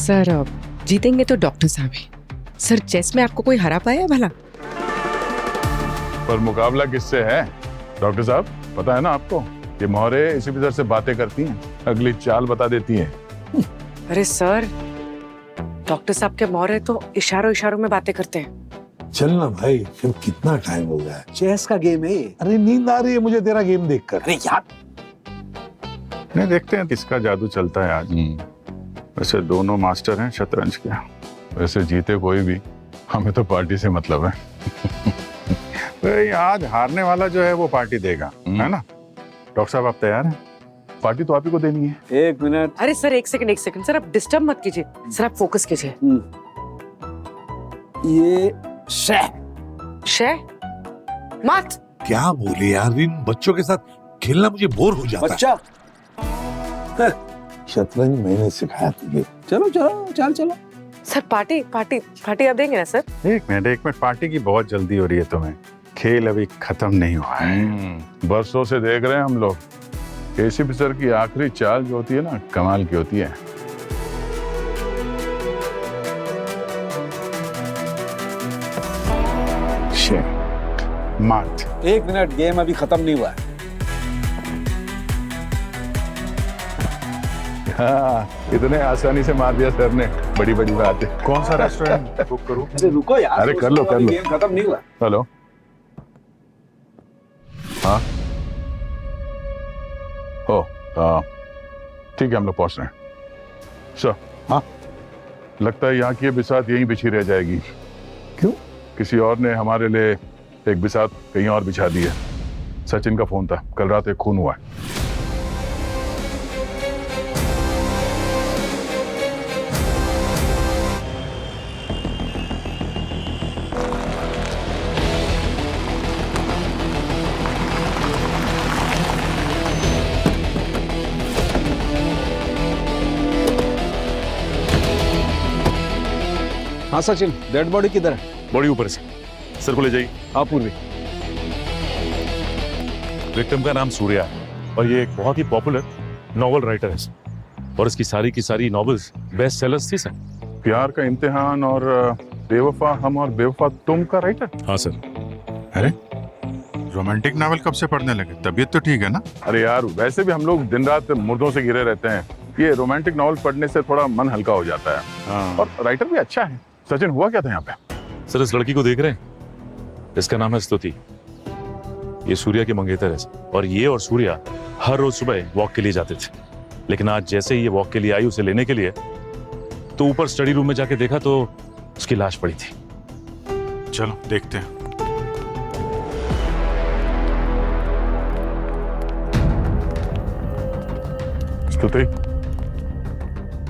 Sir जीतेंगे तो doctor साहब हैं। सर चेस में आपको कोई हरा पाया है भला? पर मुकाबला किससे है डॉक्टर साहब? पता है ना आपको, ये मोहरे इसी तरह से बातें करती हैं, अगली चाल बता देती हैं। अरे सर, डॉक्टर साहब के मोहरे तो इशारों इशारों में बातें करते हैं। चल ना भाई, फिर कितना टाइम हो गया है? चेस का गेम है। अरे नींद आ रही है मुझे तेरा गेम देखकर। अरे यार, नहीं, देखते हैं किसका जादू चलता है आज। वैसे दोनों मास्टर हैं शतरंज के। वैसे जीते कोई भी, हमें तो पार्टी से मतलब है। भाई आज हारने वाला जो है वो पार्टी देगा, है ना? डॉक्टर साहब आप तैयार हैं? पार्टी तो आप ही को देनी है। 1 मिनट। अरे सर एक सेकंड सर, आप डिस्टर्ब मत कीजिए सर, आप फोकस कीजिए। ये शह मत। क्या बोले यार, इन बच्चों के साथ खेलना मुझे बोर हो जाता है। बच्चा, शतरंज मैंने सिखाया तुझे। चलो चलो चलो। सर पार्टी आप देंगे ना सर? एक मिनट, पार्टी की बहुत जल्दी हो रही है तुम्हें। खेल अभी खत्म नहीं हुआ है। बरसों से देख रहे हैं हम लोग। एसीपी सर की आखिरी चाल जो होती है ना, कमाल की होती है। मात। 1 मिनट, गेम अभी खत्म नहीं हुआ है। हाँ, इतने आसानी से मार दिया सर ने, बड़ी बड़ी बात है। कौन सा रेस्टोरेंट बुक करूं? अरे रुको यार, अरे कर लो। गेम खत्म नहीं हुआ। हेलो, हाँ हो, ठीक है, हम लोग पहुंच रहे हैं। सर, हाँ लगता है यहाँ की बिसात यहीं बिछी रह जाएगी। क्यों? किसी और ने हमारे लिए एक बिसात कहीं और बिछा दी है। सचिन का फोन था, कल रात एक खून हुआ है। हाँ सचिन, डेड बॉडी किधर है? बॉडी ऊपर से सर को ले जाइए। हाँ पूर्वी। विक्टिम का नाम सूर्या है और ये एक बहुत ही पॉपुलर नॉवल राइटर है और इसकी सारी की सारी नॉवेल्स बेस्ट सेलर्स थी सर। प्यार का इम्तिहान और बेवफा हम और बेवफा तुम का राइटर? हाँ सर। अरे रोमांटिक नावल कब से पढ़ने लगे? तबीयत तो ठीक है ना? अरे यार, वैसे भी हम लोग दिन रात मुर्दों से घिरे रहते हैं। ये रोमांटिक नॉवल पढ़ने से थोड़ा मन हल्का हो जाता है। हाँ। और राइटर भी अच्छा है। सचिन, हुआ क्या था यहाँ पे? सर इस लड़की को देख रहे हैं? इसका नाम है स्तुति। ये सूर्या की मंगेतर है और ये और सूर्या हर रोज सुबह वॉक के लिए जाते थे। लेकिन आज जैसे ही ये वॉक के लिए आई उसे लेने के लिए, तो ऊपर स्टडी रूम में जाके देखा तो उसकी लाश पड़ी थी। चलो देखते हैं।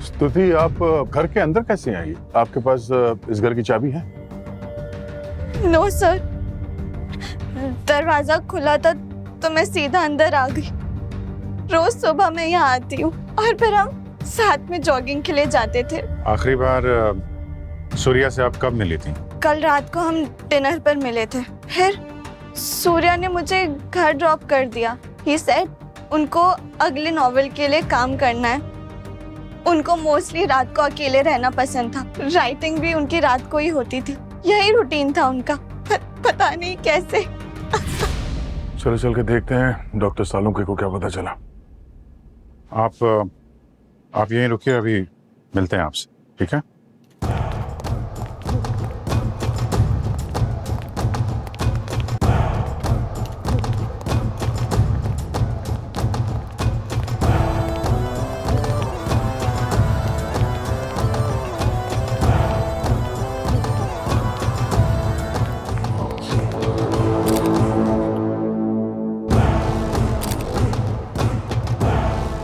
स्तुति, आप घर के अंदर कैसे आई? आपके पास इस घर की चाबी है? नो सर, दरवाजा खुला था तो मैं सीधा अंदर आ गई। रोज सुबह मैं यहाँ आती हूँ और फिर हम साथ में जॉगिंग के लिए जाते थे। आखिरी बार सूर्या से आप कब मिली थी? कल रात को हम डिनर पर मिले थे। फिर सूर्या ने मुझे घर ड्रॉप कर दिया। ही सेड उनको अगले नॉवेल के लिए काम करना है। उनको मोस्टली रात को अकेले रहना पसंद था। राइटिंग भी उनकी रात को ही होती थी। यही रूटीन था उनका। पता नहीं कैसे। चलो चल के देखते हैं डॉक्टर सालुंके को क्या पता चला। आप यहीं रुकिए, अभी मिलते हैं आपसे, ठीक है?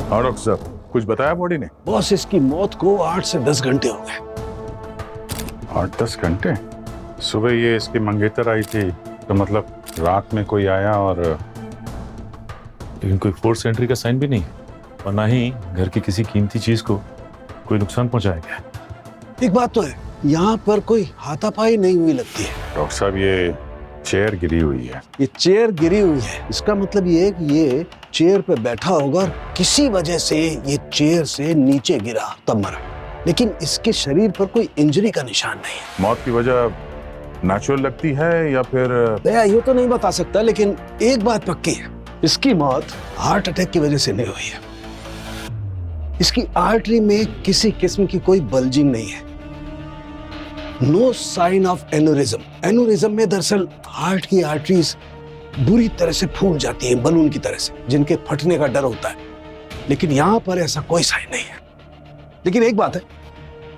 हाँ डॉक्टर साहब, कुछ बताया बॉडी ने? बॉस, इसकी मौत को 8 से 10 घंटे हो गए। 8-10 घंटे? सुबह ये इसकी मंगेतर आई थी, तो मतलब रात में कोई आया और... लेकिन कोई फोर्स एंट्री का साइन भी नहीं और ना ही घर की किसी कीमती चीज को कोई नुकसान पहुंचाया गया। एक बात तो है, यहाँ पर कोई हाथापाई नहीं हुई लगती है। डॉक्टर साहब, ये चेयर गिरी हुई है। ये चेयर गिरी हुई है, इसका मतलब ये है कि ये चेयर पे बैठा होगा और किसी वजह से ये चेयर से नीचे गिरा तब मरा। लेकिन इसके शरीर पर कोई इंजरी का निशान नहीं है। मौत की वजह नेचुरल लगती है या फिर दया ये तो नहीं बता सकता, लेकिन एक बात पक्की है, इसकी मौत हार्ट अटैक की वजह से नहीं हुई है। इसकी आर्टरी में किसी किस्म की कोई बल्जिंग नहीं है। No sign of aneurysm. Aneurysm में दरअसल हार्ट की आर्टरीज बुरी तरह से फूल जाती हैं, बलून की तरह से, जिनके फटने का डर होता है, लेकिन यहां पर ऐसा कोई साइन नहीं है। लेकिन एक बात है,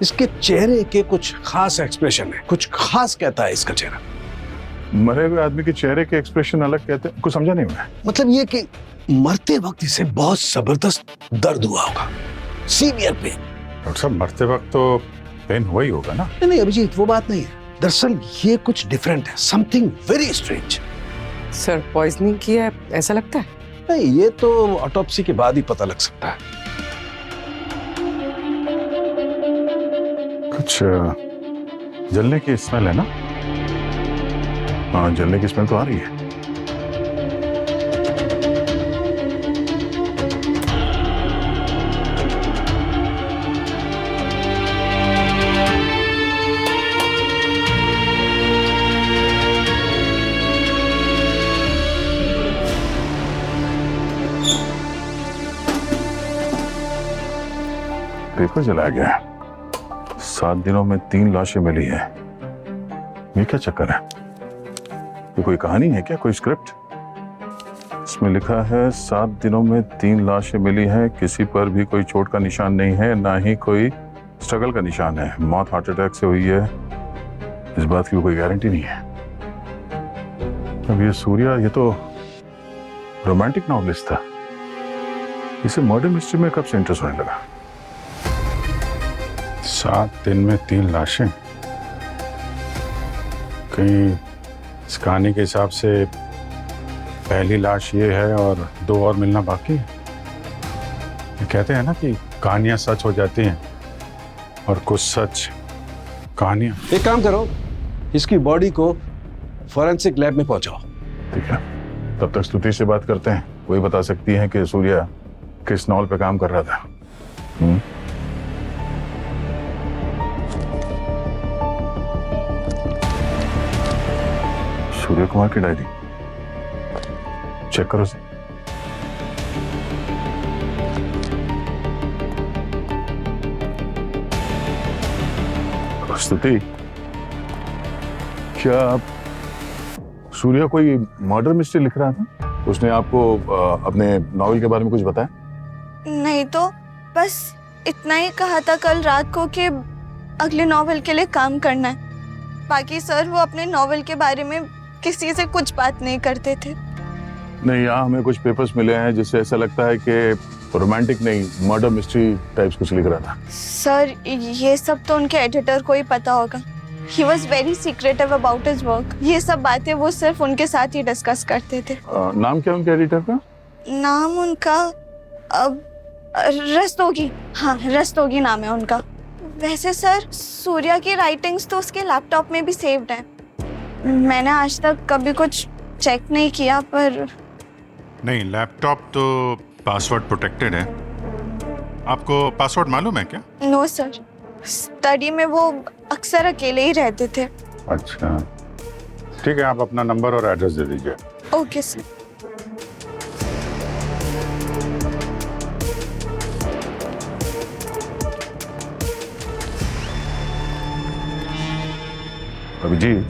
इसके चेहरे के कुछ खास एक्सप्रेशन है, कुछ खास कहता है इसका चेहरा। मरे हुए आदमी के चेहरे के एक्सप्रेशन अलग कहते हैं, कुछ समझा नहीं मैं। मतलब ये कि मरते वक्त इसे बहुत जबरदस्त दर्द हुआ होगा, सीवियर पेन। डॉक्टर साहब मरते वक्त तो पेन हुआ ही होगा ना? नहीं अभिजीत, वो बात नहीं है। दरअसल ये कुछ डिफरेंट है, something very strange. Sir poisoning की है ऐसा लगता है? नहीं, ये तो ऑटोप्सी के बाद ही पता लग सकता है। कुछ जलने की स्मेल है ना? हाँ, जलने की स्मेल तो आ रही है। पेपर जलाया गया है। 7 दिनों में 3 लाशें मिली है। ये क्या चक्कर है? ये कोई कहानी है क्या, कोई स्क्रिप्ट? इसमें लिखा है 7 दिनों में 3 लाशें मिली हैं, किसी पर भी कोई चोट का निशान नहीं है, ना ही कोई स्ट्रगल का निशान है। मौत हार्ट अटैक से हुई है, इस बात की कोई गारंटी नहीं है। अब ये सूर्या, ये तो रोमांटिक नॉवेलिस्ट था, इसे मर्डर मिस्ट्री में कब से इंटरेस्ट होने लगा? 7 दिन में 3 लाशें। कहीं इस कहानी के हिसाब से पहली लाश ये है और 2 और मिलना बाकी है। ये कहते हैं ना कि कहानियां सच हो जाती हैं और कुछ सच कहानियां। एक काम करो, इसकी बॉडी को फॉरेंसिक लैब में पहुंचाओ। ठीक है, तब तक स्तुति से बात करते हैं, वही बता सकती है कि सूर्या किस नॉवल पे काम कर रहा था। सूर्य कुमार की डायरी चेक करो से। स्तुति, क्या सूर्या कोई मर्डर मिस्ट्री लिख रहा था? उसने आपको अपने नॉवेल के बारे में कुछ बताया? नहीं तो बस इतना ही कहा था कल रात को कि अगले नॉवेल के लिए काम करना है। बाकी सर वो अपने नॉवेल के बारे में किसी से कुछ बात नहीं करते थे। नहीं, यहाँ हमें कुछ पेपर्स मिले हैं जिससे ऐसा लगता है कि रोमांटिक नहीं, मर्डर मिस्ट्री टाइप्स कुछ लिख रहा था। सर ये सब तो उनके एडिटर को ही पता होगा। He was very secretive about his work. ये सब बातें वो सिर्फ उनके साथ ही डिस्कस करते थे। नाम क्या उनके एडिटर का? नाम उनका रस्तोगी। हाँ, रस्तोगी नाम है उनका। वैसे सर सूर्या की राइटिंग्स तो उसके लैपटॉप में भी सेव्ड है। मैंने आज तक कभी कुछ चेक नहीं किया, पर नहीं, लैपटॉप तो पासवर्ड प्रोटेक्टेड है। आपको पासवर्ड मालूम है क्या? नो सर, स्टडी में वो अक्सर अकेले ही रहते थे। अच्छा, ठीक है, आप अपना नंबर और एड्रेस दे दीजिए। Okay sir. अभिजीत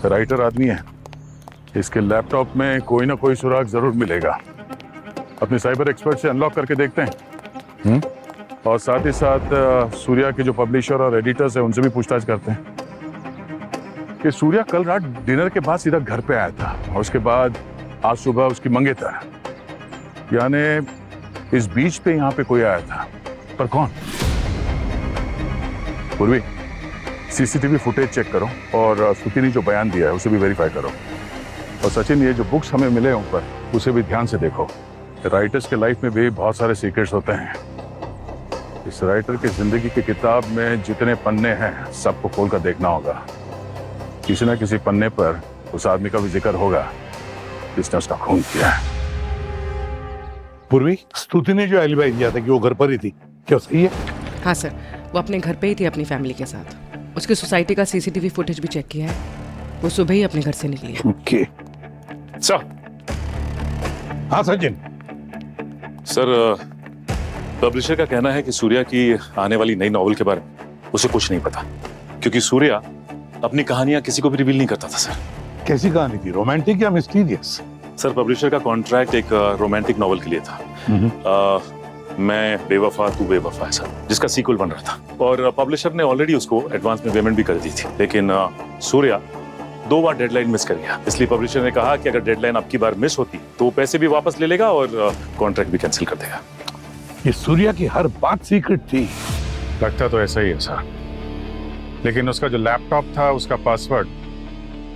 राइटर आदमी है, इसके लैपटॉप में कोई ना कोई सुराग जरूर मिलेगा। अपने साइबर एक्सपर्ट से अनलॉक करके देखते हैं। और साथ ही साथ सूर्या के जो पब्लिशर और एडिटर्स हैं उनसे भी पूछताछ करते हैं कि सूर्या कल रात डिनर के बाद सीधा घर पे आया था और उसके बाद आज सुबह उसकी मंगेतर, यानी इस बीच पे यहाँ पे कोई आया था, पर कौन? पूर्वी, सीसीटीवी फुटेज चेक करो और स्तुति ने जो बयान दिया है उसे भी वेरीफाई करो। और सचिन, ये जो बुक्स हमें मिले हैं ऊपर, उसे भी ध्यान से देखो। राइटर्स के लाइफ में भी बहुत सारे सीक्रेट्स होते हैं। इस राइटर की जिंदगी की किताब में जितने पन्ने हैं सबको खोल कर देखना होगा। किसी न किसी पन्ने पर उस आदमी का भी जिक्र होगा जिसने उसका खून किया है। पूर्वी, स्तुति ने जो एलिबाई दिया था कि वो घर पर ही थी, क्या सही है? हाँ सर, वो अपने घर पे ही थी अपनी फैमिली के साथ। उसकी सोसाइटी का सीसीटीवी फुटेज भी चेक किया है, वो सुबह ही अपने घर से निकली है। Okay sir. हाँ सचिन, सर, पब्लिशर का कहना है कि सूर्या की आने वाली नई नॉवल के बारे में उसे कुछ नहीं पता, क्योंकि सूर्या अपनी कहानियां किसी को भी रिवील नहीं करता था। सर, कैसी कहानी थी, रोमांटिक या मिस्टीरियस? सर, पब्लिशर का कॉन्ट्रैक्ट एक रोमांटिक नॉवल के लिए था। मैं बेवफा तू बेवफा है सर, जिसका सीक्वल बन रहा था, और पब्लिशर ने ऑलरेडी उसको एडवांस में पेमेंट भी कर दी थी। लेकिन सूर्या 2 बार डेडलाइन मिस कर गया, इसलिए पब्लिशर ने कहा कि अगर डेडलाइन अब की बार मिस होती तो वो पैसे भी वापस ले लेगा और कॉन्ट्रैक्ट भी कैंसिल कर देगा। ये सूर्या की हर बात सीक्रेट थी। लगता तो ऐसा ही है सर, लेकिन उसका जो लैपटॉप था उसका पासवर्ड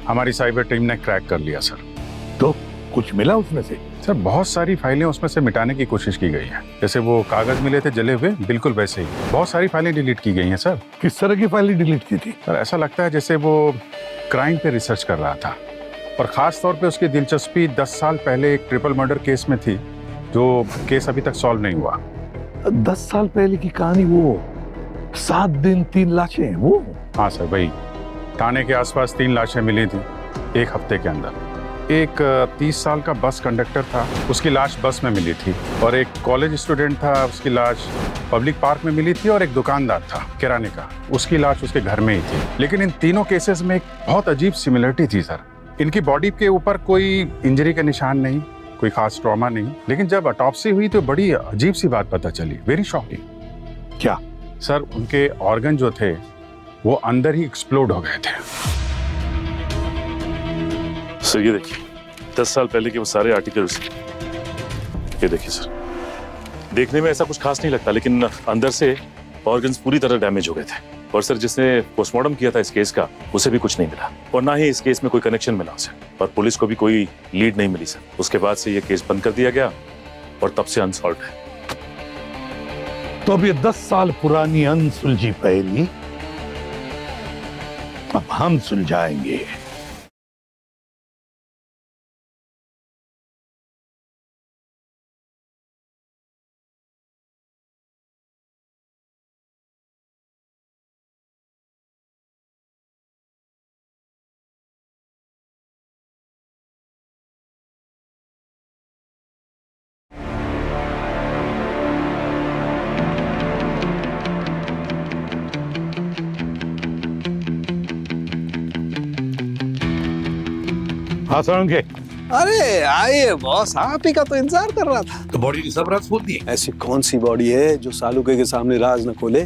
हमारी साइबर टीम ने क्रैक कर लिया सर। तो कुछ मिला उसमें से? सर, बहुत सारी फाइलें उसमें से मिटाने की कोशिश की गई है, जैसे वो कागज मिले थे जले हुए, बिल्कुल वैसे ही बहुत सारी फाइलें डिलीट की गई हैं सर। किस तरह की फाइलें डिलीट की थी? सर, ऐसा लगता है जैसे वो क्राइम पे रिसर्च कर रहा था, और खास तौर पे उसकी दिलचस्पी 10 साल पहले एक ट्रिपल मर्डर केस में थी, जो केस अभी तक सॉल्व नहीं हुआ। 10 साल पहले की कहानी, वो 7 दिन 3 लाशें, वो? हाँ सर, वही। थाने के आसपास 3 लाशें मिली थी 1 हफ्ते के अंदर। एक 30 साल का बस कंडक्टर था, उसकी लाश बस में मिली थी, और एक कॉलेज स्टूडेंट था, उसकी लाश पब्लिक पार्क में मिली थी, और एक दुकानदार था किराने का, उसकी लाश उसके घर में ही थी। लेकिन इन तीनों केसेस में एक बहुत अजीब सिमिलरिटी थी सर। इनकी बॉडी के ऊपर कोई इंजरी के निशान नहीं, कोई खास ट्रॉमा नहीं, लेकिन जब ऑटोप्सी हुई तो बड़ी अजीब सी बात पता चली, वेरी शॉकिंग। क्या? सर, उनके ऑर्गन जो थे वो अंदर ही एक्सप्लोड हो गए थे। सर, ये देखिए 10 साल पहले के वो सारे आर्टिकल्स, ये देखिए सर। देखने में ऐसा कुछ खास नहीं लगता, लेकिन अंदर से ऑर्गन्स पूरी तरह डैमेज हो गए थे। और सर, जिसने पोस्टमार्टम किया था इस केस का, उसे भी कुछ नहीं मिला, और ना ही इस केस में कोई कनेक्शन मिला उसे, और पुलिस को भी कोई लीड नहीं मिली सर। उसके बाद से ये केस बंद कर दिया गया, और तब से अनसॉल्व्ड है। तो अब ये 10 साल पुरानी अनसुलझी पहेली अब हम सुलझाएंगे। हाँ सर, अरे आइए बॉस, आप ही का तो इंतजार कर रहा था। तो बॉडी की सब राज खोल दी? ऐसी कौन सी बॉडी है जो सालुके के सामने राज न खोले?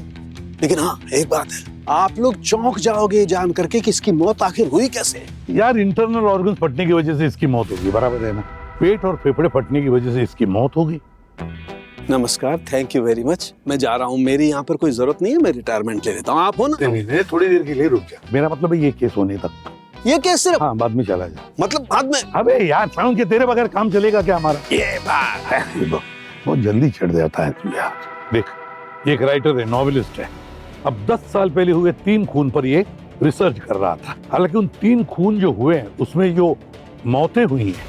लेकिन हाँ, एक बात है, आप लोग चौंक जाओगे जान करके कि इसकी मौत आखिर हुई कैसे। यार, इंटरनल ऑर्गन फटने की वजह से इसकी मौत होगी, बराबर है ना? पेट और फेफड़े फटने की वजह से इसकी मौत होगी। नमस्कार, थैंक यू वेरी मच। मैं जा रहा हूँ, मेरी यहाँ पर कोई जरूरत नहीं है, मैं रिटायरमेंट ले लेता हूँ। आप हो ना? नहीं, थोड़ी देर के लिए रुक जा। मेरा मतलब है ये केस होने तक। ये केस सिर्फ? हाँ, बाद में चला जा। मतलब बाद में? अबे यार, साउंड के तेरे बगैर काम चलेगा क्या हमारा? ये बात है, बहुत जल्दी चढ़ जाता है तू यार। देख, ये एक राइटर है, नॉवेलिस्ट है। अब 10 साल पहले हुए 3 खून पर ये रिसर्च कर रहा था। हालांकि उन 3 खून जो हुए हैं उसमें जो मौतें हुई हैं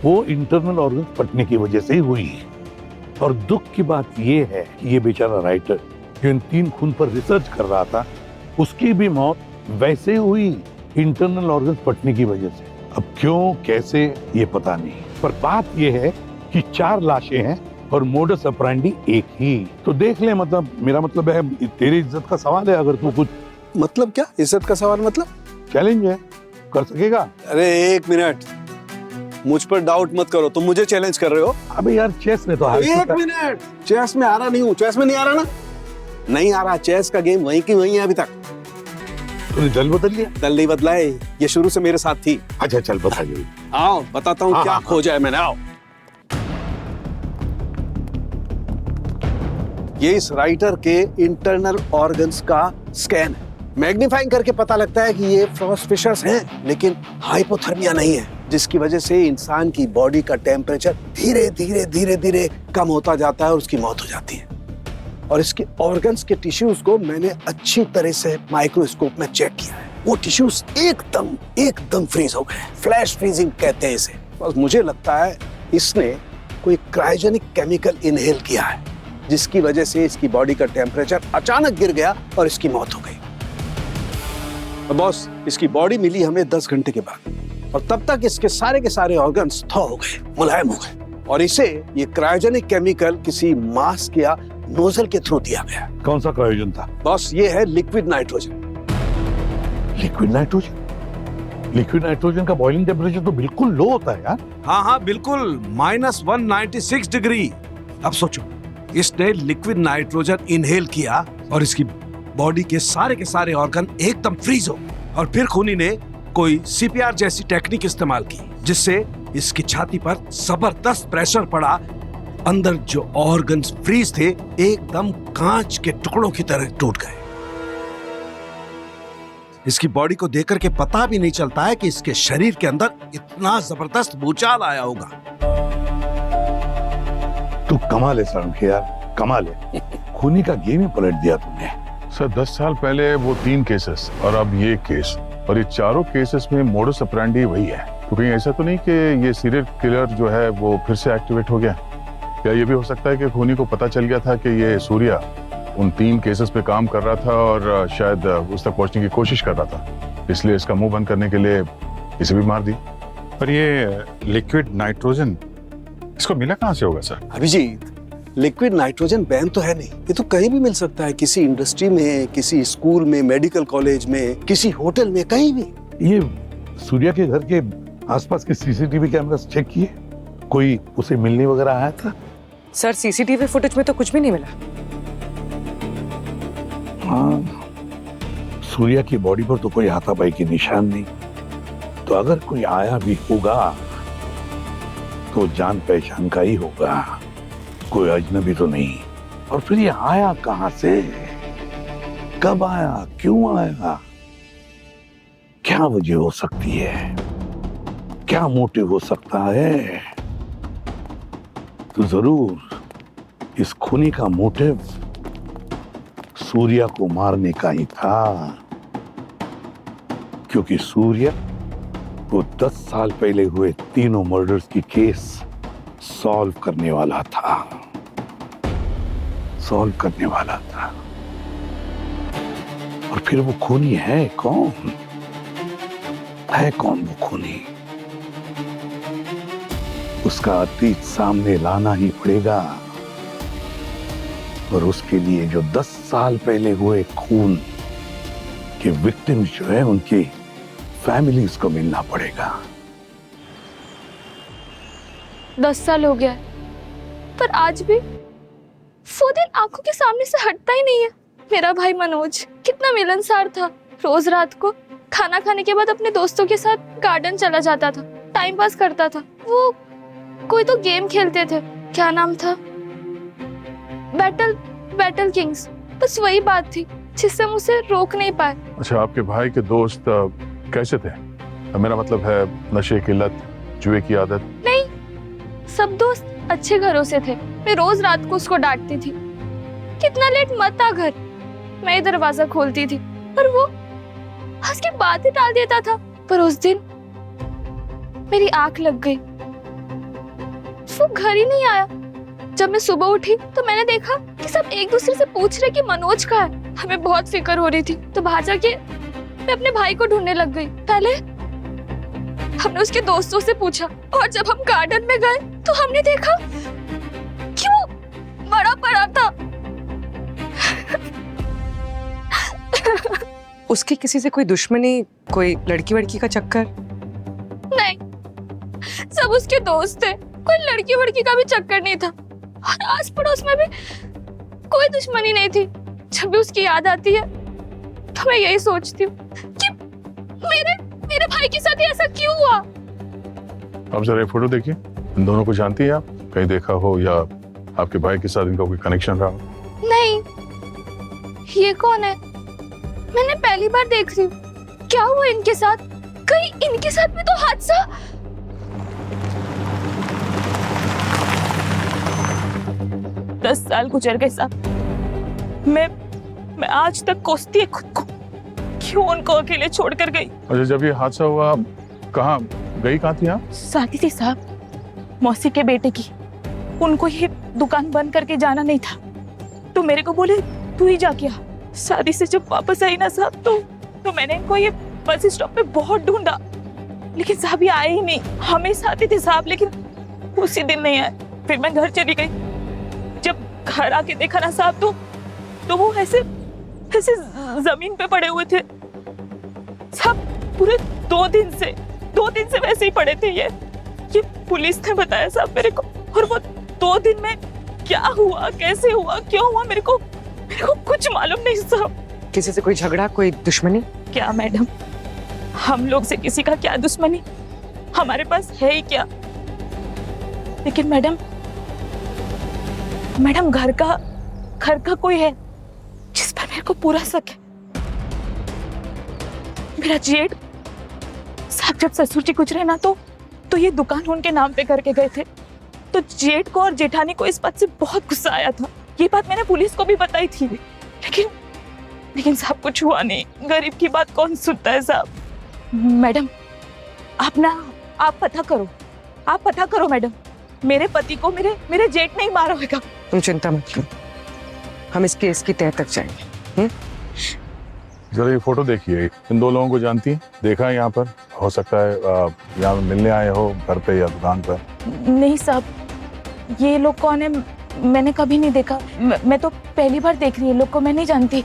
वो इंटरनल ऑर्गन फटने की वजह से ही हुई है। और दुख की बात ये है कि ये बेचारा राइटर जो इन 3 खून पर रिसर्च कर रहा था, उसकी भी मौत वैसे ही हुई, इंटरनल ऑर्गन फटने की वजह से। अब क्यों, कैसे, ये पता नहीं, पर बात ये है कि 4 लाशें हैं और मोडस ऑपरेंडी एक ही। तो देख ले, मतलब मेरा मतलब है, तेरी इज्जत का सवाल है। अगर तू कुछ मतलब क्या इज्जत का सवाल? मतलब चैलेंज है, कर सकेगा? अरे 1 मिनट, मुझ पर डाउट मत करो, तुम मुझे चैलेंज कर रहे हो? अबे यार, चेस में तो 1 मिनट, चेस में आ रहा नहीं हूँ। चेस में नहीं आ रहा ना? नहीं आ रहा। चेस का गेम वहीं की वहीं है अभी तक। तूने दल बदल लिया? दल नहीं बदला है, ये शुरू से मेरे साथ थी। अच्छा चल, बताइए। आओ बताता हूँ क्या खोजा है मैंने। आओ, ये इस राइटर के इंटरनल ऑर्गन्स का स्कैन है। मैग्नीफाइंग करके पता लगता है कि ये फ्रॉस्ट फिशर्स हैं, लेकिन हाइपोथर्मिया नहीं है, जिसकी वजह से इंसान की बॉडी का टेम्परेचर धीरे धीरे धीरे धीरे कम होता जाता है और उसकी मौत हो जाती है। और इसके ऑर्गन्स के टिश्यूज को मैंने अच्छी तरह से माइक्रोस्कोप में चेक किया है। वो टिश्यूज एकदम फ्रीज हो गए। फ्लैश फ्रीजिंग कहते हैं इसे। बस मुझे लगता है इसने कोई क्रायोजेनिक केमिकल इनहेल किया है, जिसकी वजह से इसकी बॉडी का टेम्परेचर अचानक गिर गया और इसकी मौत हो गई। और बॉस, इसकी बॉडी मिली हमें 10 घंटे के बाद और तब तक इसके के सारे ऑर्गन्स थॉ हो गए, मुलायम हो गए और इसे ये क्रायोजेनिक केमिकल किसी मास्क या नोजल के थ्रू दिया गया। कौन सा क्रायोजन था? बॉस, ये है liquid nitrogen. Liquid nitrogen? Liquid nitrogen का बॉइलिंग टेम्परेचर तो बिल्कुल लो होता है यार। हाँ हाँ बिल्कुल, -196 डिग्री। अब सोचो, इसने लिक्विड नाइट्रोजन इनहेल किया और इसकी बॉडी के सारे ऑर्गन एकदम फ्रीज हो और फिर खूनी ने कोई सीपीआर जैसी टेक्निक इस्तेमाल की जिससे इसकी छाती पर जबरदस्त प्रेशर पड़ा। अंदर जो ऑर्गन्स फ्रीज थे एकदम कांच के टुकड़ों की तरह टूट गए। इसकी बॉडी को देखकर के पता भी नहीं चलता है कि इसके शरीर के अंदर इतना जबरदस्त भूचाल आया होगा। तू कमाल है सड़क यार, कमाल है। खूनी का गेम ही पलट दिया तुमने। सर 10 साल पहले वो 3 केसेस और अब ये केस, और ये चारों केसेस में मोडस ऑपरेंडी वही है। तो कहीं ऐसा तो नहीं कि ये सीरियल किलर जो है वो फिर से एक्टिवेट हो गया? क्या ये भी हो सकता है कि खूनी को पता चल गया था कि ये सूर्या उन 3 केसेस पे काम कर रहा था और शायद उस तक पहुंचने की कोशिश कर रहा था, इसलिए इसका मुंह बंद करने के लिए इसे भी मार दी? पर ये लिक्विड नाइट्रोजन इसको मिला कहाँ से होगा sir? Abhijeet, liquid nitrogen ban तो है नहीं, ये तो कहीं भी मिल सकता है, किसी इंडस्ट्री में, किसी स्कूल में, मेडिकल कॉलेज में, किसी होटल में, कहीं भी। ये सूर्या के घर के आसपास के सीसीटीवी कैमरास चेक किए? कोई उसे मिलने वगैरह आया था? सर सीसीटीवी फुटेज में तो कुछ भी नहीं मिला। हाँ, सूर्या की बॉडी पर तो कोई हाथापाई के निशान नहीं, तो अगर कोई आया भी होगा तो जान पहचान का ही होगा, कोई अजनबी तो नहीं। और फिर ये आया कहां से, कब आया, क्यों आया, क्या वजह हो सकती है, क्या मोटिव हो सकता है? तो जरूर इस खूनी का मोटिव सूर्या को मारने का ही था, क्योंकि सूर्या वो 10 साल पहले हुए तीनों मर्डर्स की केस सॉल्व करने वाला था, सॉल्व करने वाला था। और फिर वो खूनी है कौन? है कौन वो खूनी? उसका अतीत सामने लाना ही पड़ेगा और उसके लिए जो 10 साल पहले हुए खून के विक्टिम्स जो है उनकी फैमिलीज को मिलना पड़ेगा। 10 साल हो गया है पर आज भी वो दिन आंखों के सामने से हटता ही नहीं है। मेरा भाई मनोज कितना मिलनसार था, रोज रात को खाना खाने के बाद अपने दोस्तों के साथ गार्डन चला जाता था, टाइम पास करता था। वो कोई तो गेम खेलते थे, क्या नाम था, बैटल किंग्स, बस वही बात थी जिससे हम उसे रोक नहीं पाए। अच्छा, आपके भाई के दोस्त कैसे थे? मेरा मतलब है नशे की लत, जुए की आदत? नहीं, सब दोस्त अच्छे घरों से थे। मैं रोज रात को उसको डांटती थी, कितना लेट मत आ घर, मैं दरवाजा खोलती थी पर वो हंस के बातें टाल देता था। पर उस दिन मेरी आंख लग गई, वो घर ही नहीं आया। जब मैं सुबह उठी तो मैंने देखा कि सब एक दूसरे से पूछ रहे कि मनोज कहाँ है। हमें बहुत फिक्र हो रही थी तो बाहर जाके मैं अपने भाई को ढूंढने लग गई। पहले हमने उसके दोस्तों से पूछा और जब हम गार्डन में गए तो हमने देखा कि वो मरा पड़ा था। उसकी किसी से कोई दुश्मनी, कोई लड़की वड़की का चक्कर? नहीं, सब उसके दोस्त थे, कोई लड़की वड़की का भी चक्कर नहीं था और आस पड़ोस में भी कोई दुश्मनी नहीं थी। जब भी उसकी याद आती है तो मैं यही सोचती हूँ कि मेरे भाई के साथ ऐसा क्यों हुआ। आप जरा ये फोटो देखिए, इन दोनों को जानती हैं आप? कहीं देखा हो या आपके भाई के साथ इनका कोई कनेक्शन रहा हो? नहीं, ये कौन है? मैंने पहली बार देख रही हूँ। क्या हुआ इनके साथ? कहीं इनके साथ भी तो हादसा? 10 साल गुजर गए साहब, मैं आज तक कोसती है खुद को, क्यों उनको अकेले छोड़कर गई। अच्छा, जब ये हादसा हुआ कहाँ गई, कहाँ थी आप? शादी थी साहब, मौसी के बेटे की। उनको ये दुकान बंद करके जाना नहीं था, तो मेरे को बोले तू ही जाके आ। शादी से जब वापस आई ना साहब तो मैंने इनको ये बस स्टॉप पे बहुत ढूंढा, लेकिन साहब ये आए ही नहीं। हमेशा आते थे साहब, लेकिन उसी दिन नहीं आए। फिर मैं घर चली गई। जब घर आके देखा ना साहब तो वो ऐसे ऐसे जमीन पे पड़े हुए थे साहब। पूरे 2 दिन से वैसे ही पड़े थे। ये पुलिस ने बताया साहब मेरे को। और वो 2 दिन में क्या हुआ, कैसे हुआ, क्यों हुआ, मेरे को कुछ मालूम नहीं साहब। किसी से कोई झगड़ा, कोई दुश्मनी? क्या मैडम, हम लोग से किसी का क्या दुश्मनी, हमारे पास है ही क्या। लेकिन मैडम घर का कोई है जिस पर मेरे को पूरा शक है। मेरा जेठ साहब जब ससुर जी गुजरे ना तो ये दुकान उनके नाम पे करके गए थे। तो जेठ को और जेठानी को इस बात से बहुत गुस्सा आया था। ये बात मैंने पुलिस को भी बताई थी, लेकिन साहब कुछ हुआ नहीं। गरीब की बात कौन सुनता है साहब। मैडम आप पता करो मैडम। मेरे पति को मेरे जेठ नहीं मारा होगा। तुम चिंता मत करो, हम इस केस की तह तक जाएंगे। जरा ये फोटो देखिए, इन 2 लोगों को जानती हैं? देखा है यहाँ पर? हो सकता है यहाँ मिलने आए हो घर पे या दुकान पर। नहीं साहब, ये लोग कौन है मैंने कभी नहीं देखा। मैं तो पहली बार देख रही हूँ। लोग को मैं नहीं जानती।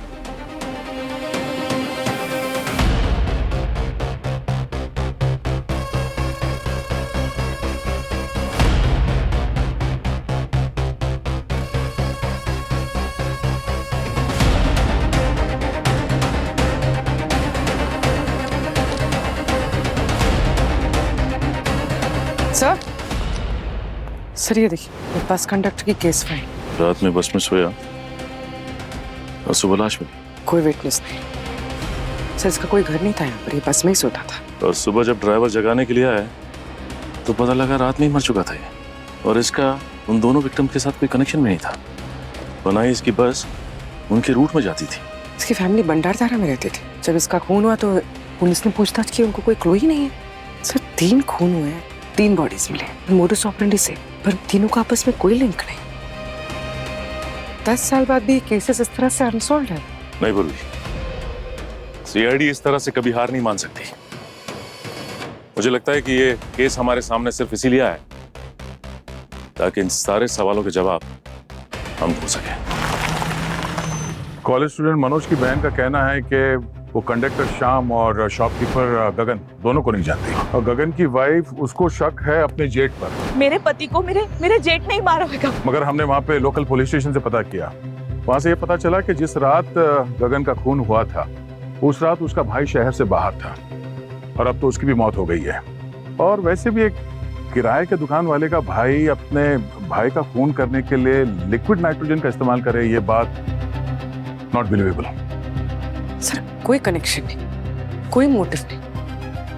सर ये देखिए, मेरे पास कंडक्टर की केस फाइल। रात में बस में सोया और सुबह लाश मिली। कोई विटनेस नहीं सर, इसका कोई घर नहीं था यहाँ पर, ये बस में ही सोता था। और सुबह जब ड्राइवर जगाने के लिए आया तो पता लगा रात में ही मर चुका था ये। और इसका उन दोनों विक्टिम के साथ कोई कनेक्शन भी नहीं था, वरना ही इसकी बस उनके रूट में जाती थी। इसकी फैमिली भंडारधारा में रहती थी। जब इसका खून हुआ तो पुलिस ने पूछताछ की, उनको कोई क्लू ही नहीं है। सर 3 खून हुए हैं, 3 बॉडीज मिले मोडस ऑपरेंडी से, पर तीनों का आपस में कोई लिंक नहीं। 10 साल बाद भी केसेस इस तरह से अनसॉल्व्ड है। नहीं बोली, सीआईडी इस तरह से कभी हार नहीं मान सकती। मुझे लगता है कि ये केस हमारे सामने सिर्फ इसीलिए आया ताकि इन सारे सवालों के जवाब हम ढूंढ सकें। कॉलेज स्टूडेंट मनोज की बहन का कहना है कि वो कंडक्टर श्याम और शॉपकीपर गगन दोनों को नहीं जानती, और गगन की वाइफ उसको शक है अपने जेठ पर। मेरे पति को मेरे जेठ नहीं मारा होगा। मगर हमने वहाँ पे लोकल पुलिस स्टेशन से पता किया, वहाँ से ये पता चला कि जिस रात गगन का खून हुआ था उस रात उसका भाई शहर से बाहर था, और अब तो उसकी भी मौत हो गई है। और वैसे भी एक किराए के दुकान वाले का भाई अपने भाई का खून करने के लिए लिक्विड नाइट्रोजन का इस्तेमाल करे, ये बात नॉट बिलीवेबल। सर कोई कनेक्शन नहीं, कोई मोटिव नहीं,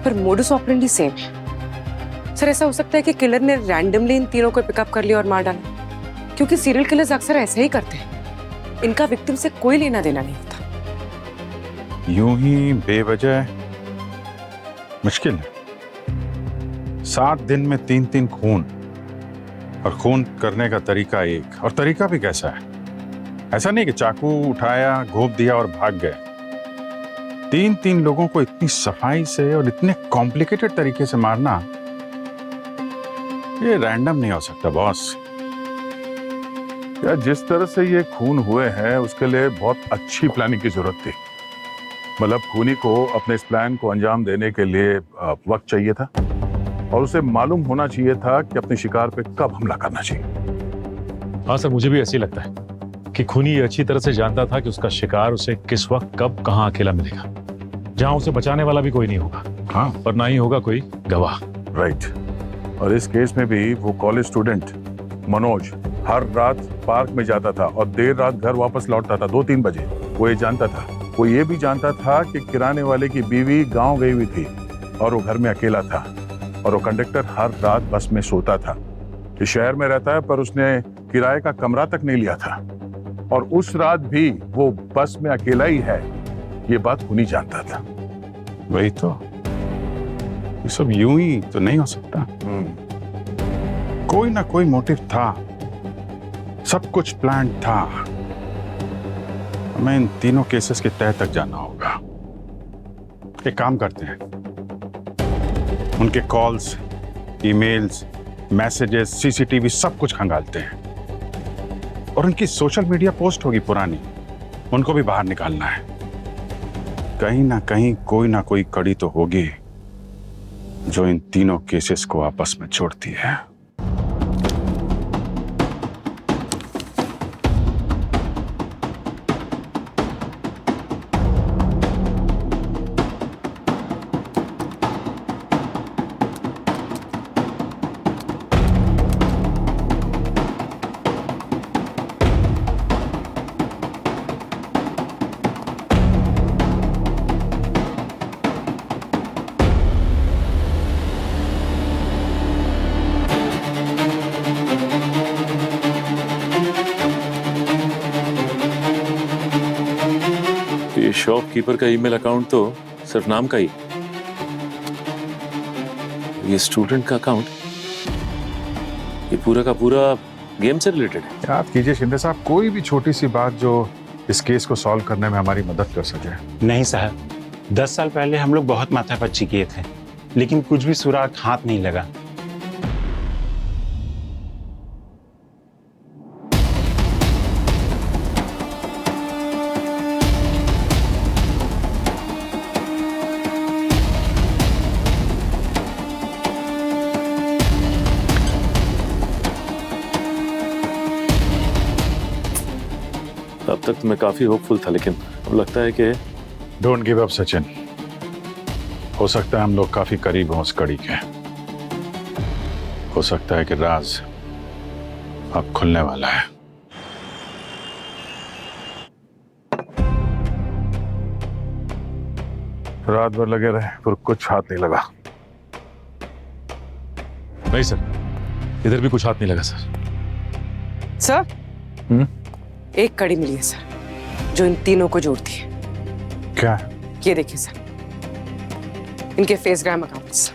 पर मोडस ऑपरेंडी सेम है। सर ऐसा हो सकता है कि किलर ने रैंडमली इन तीनों को पिकअप कर लिया और मार डाला, क्योंकि सीरियल किलर्स अक्सर ऐसे ही करते हैं। इनका विक्टिम से कोई लेना देना नहीं होता। यूं ही बेवजह मुश्किल है। 7 दिन में 3 खून, और खून करने का तरीका एक, और तरीका भी कैसा है। ऐसा नहीं कि चाकू उठाया, घोंप दिया और भाग गए। 3 लोगों को इतनी सफाई से और इतने कॉम्प्लिकेटेड तरीके से मारना, ये रैंडम नहीं हो सकता बॉस। यार जिस तरह से ये खून हुए हैं उसके लिए बहुत अच्छी प्लानिंग की जरूरत थी। मतलब खूनी को अपने इस प्लान को अंजाम देने के लिए वक्त चाहिए था, और उसे मालूम होना चाहिए था कि अपने शिकार पे कब हमला करना चाहिए। हाँ सर, मुझे भी ऐसे ही लगता है कि खूनी ये अच्छी तरह से जानता था कि उसका शिकार उसे किस वक्त कब कहाँ अकेला मिलेगा, जहां उसे बचाने वाला भी कोई नहीं होगा। हाँ, और ना ही होगा कोई गवाह। राइट। और इस केस में भी वो कॉलेज स्टूडेंट मनोज हर रात पार्क में जाता था और देर रात घर वापस लौटता था 2-3 बजे। वो ये जानता था, वो ये भी जानता था कि किराने वाले की बीवी गांव गई हुई थी और वो घर में अकेला था, और वो कंडक्टर हर रात बस में सोता था। इस शहर में रहता है पर उसने किराए का कमरा तक नहीं लिया था, और उस रात भी वो बस में अकेला ही है, ये बात खूनी जानता था। वही तो, ये सब यूं ही तो नहीं हो सकता। कोई ना कोई मोटिव था, सब कुछ प्लान था। हमें इन तीनों केसेस के तह तक जाना होगा। एक काम करते हैं, उनके कॉल्स, ईमेल्स, मैसेजेस, सीसीटीवी सब कुछ खंगालते हैं और उनकी सोशल मीडिया पोस्ट होगी पुरानी, उनको भी बाहर निकालना है। कहीं ना कहीं कोई ना कोई कड़ी तो होगी जो इन तीनों केसेस को आपस में जोड़ती है। ये शॉपकीपर का ईमेल अकाउंट तो सिर्फ नाम का ही, ये स्टूडेंट का अकाउंट, ये पूरा का पूरा गेम से रिलेटेड है। याद कीजिए शिंदे साहब, कोई भी छोटी सी बात जो इस केस को सॉल्व करने में हमारी मदद कर सके। नहीं साहब, 10 साल पहले हम लोग बहुत माथापच्ची किए थे, लेकिन कुछ भी सुराग हाथ नहीं लगा। अब तक तो मैं काफी होपफुल था, लेकिन अब लगता है कि डोंट गिव अप सचिन। हो सकता है हम लोग काफी करीब हों उस कड़ी के। हो सकता है कि राज अब खुलने वाला है। रात भर लगे रहे पर कुछ हाथ नहीं लगा। नहीं सर, इधर भी कुछ हाथ नहीं लगा सर। सर, एक कड़ी मिली है सर, जो इन तीनों को जोड़ती है। क्या? ये देखिए सर, इनके फेसग्राम अकाउंट्स,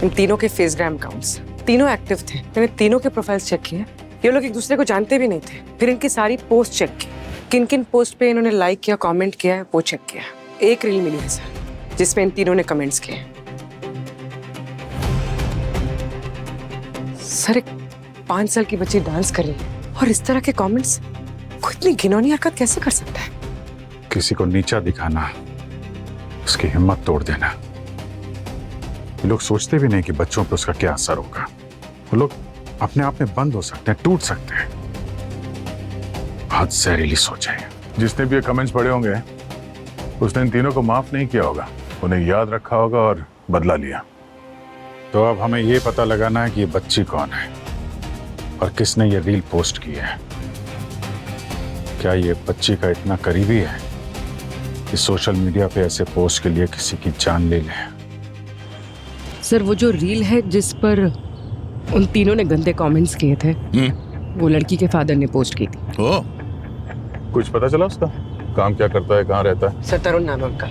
इन तीनों के फेसग्राम अकाउंट्स तीनों एक्टिव थे। मैंने तीनों के प्रोफाइल्स चेक किए। ये लोग एक दूसरे को जानते भी नहीं थे। फिर इनकी सारी पोस्ट चेक की, किन किन पोस्ट पे इन्होंने लाइक किया, कमेंट किया है, वो चेक किया। एक रील मिली है सर, जिसमें इन तीनों ने कमेंट्स किए हैं। सर, एक 5 साल की बच्ची डांस कर रही है और इस तरह के कमेंट्स, कोई इतनी घिनौनी हरकत कैसे कर सकता है? किसी को नीचा दिखाना, उसकी हिम्मत तोड़ देना। ये लोग सोचते भी नहीं कि बच्चों पे उसका क्या असर होगा। वो लोग अपने आप में बंद हो सकते हैं, टूट सकते हैं। बहुत जहरीली सोच है। जिसने भी ये कमेंट्स पढ़े होंगे उसने इन तीनों को माफ नहीं किया होगा, उन्हें याद रखा होगा और बदला लिया। तो अब हमें ये पता लगाना है कि ये बच्ची कौन है और किसने ये रील पोस्ट की है। क्या ये बच्ची का इतना करीबी है कि सोशल मीडिया पे ऐसे पोस्ट के लिए किसी की जान ले ले? सर, वो जो रील है जिस पर उन तीनों ने गंदे कमेंट्स किए थे, वो लड़की के फादर ने पोस्ट की थी। ओ, कुछ पता चला उसका? काम क्या करता है, कहाँ रहता है? सर, तरुण नाम है उनका,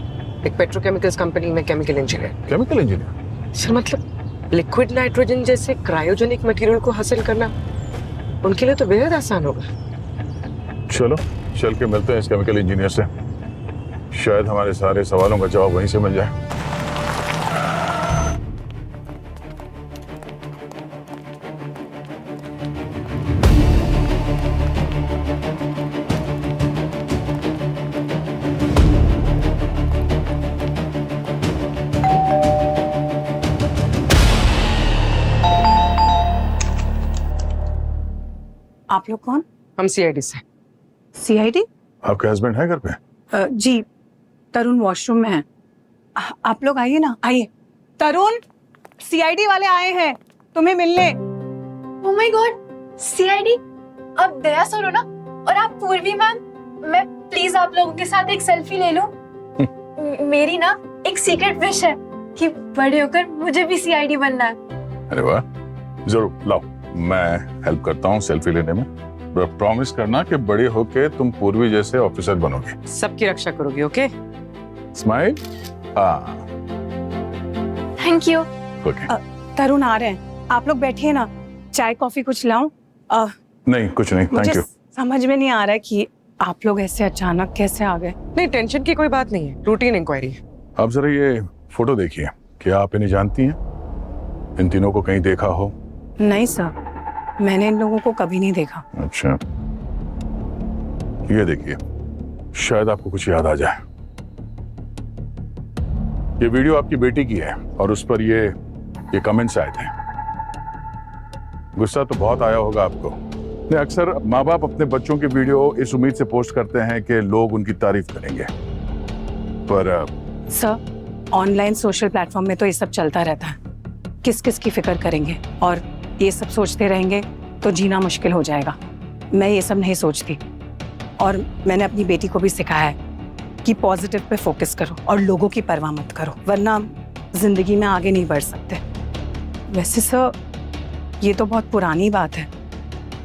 एक पेट्रोकेमिकल्स कंपनी में chemical engineer. Chemical engineer? Sir, मतलब लिक्विड नाइट्रोजन जैसे क्रायोजेनिक मटेरियल को हासिल करना उनके लिए तो बेहद आसान होगा। चलो चल के मिलते हैं इस केमिकल इंजीनियर से, शायद हमारे सारे सवालों का जवाब वहीं से मिल जाए। आप लोग कौन? हम सीआईडी से। सीआईडी? आपके हस्बैंड है घर पे? जी, तरुण वॉशरूम में है। आप लोग आइए ना, आइए। तरुण, सीआईडी वाले आए हैं तुम्हें मिलने। Oh my God, CID? आप दया सर हो ना? और आप पूर्वी मैम, मैं प्लीज आप लोगों के साथ एक सेल्फी ले लूं। मेरी ना एक सीक्रेट विश है कि बड़े होकर मुझे भी सीआईडी बनना है। अरे वाह, जरूर लाओ, मैं हेल्प करता हूँ सेल्फी लेने में। प्रॉमिस करना कि बड़ी होके तुम पूर्वी जैसे ऑफिसर बनोगे। सबकी रक्षा करोगे, ओके? स्माइल। हाँ, थैंक यू। ओके। तरुण आ रहे हैं, आप लोग बैठिए ना, चाय कॉफी कुछ लाऊं? नहीं, कुछ नहीं, थैंक मुझे यू। समझ में नहीं आ रहा है कि आप लोग ऐसे अचानक कैसे आ गए? नहीं, टेंशन की कोई बात नहीं है, रूटीन इंक्वायरी है। आप जरा ये फोटो देखिए, क्या आप इन्हें जानती हैं? इन तीनों को कहीं देखा हो? नहीं सर, मैंने इन लोगों को कभी नहीं देखा। अच्छा, ये देखिए, शायद आपको कुछ याद आ जाए। ये वीडियो आपकी बेटी की है और उस पर ये कमेंट्स आए थे। गुस्सा तो बहुत आया होगा आपको। नहीं, अक्सर माँ बाप अपने बच्चों की वीडियो इस उम्मीद से पोस्ट करते हैं कि लोग उनकी तारीफ करेंगे, पर सर ऑनलाइन सोशल प्लेटफॉर्म में तो ये सब चलता रहता है। किस किस की फिक्र करेंगे और ये सब सोचते रहेंगे तो जीना मुश्किल हो जाएगा। मैं ये सब नहीं सोचती और मैंने अपनी बेटी को भी सिखाया है कि पॉजिटिव पे फोकस करो और लोगों की परवाह मत करो, वरना जिंदगी में आगे नहीं बढ़ सकते। वैसे सर ये तो बहुत पुरानी बात है,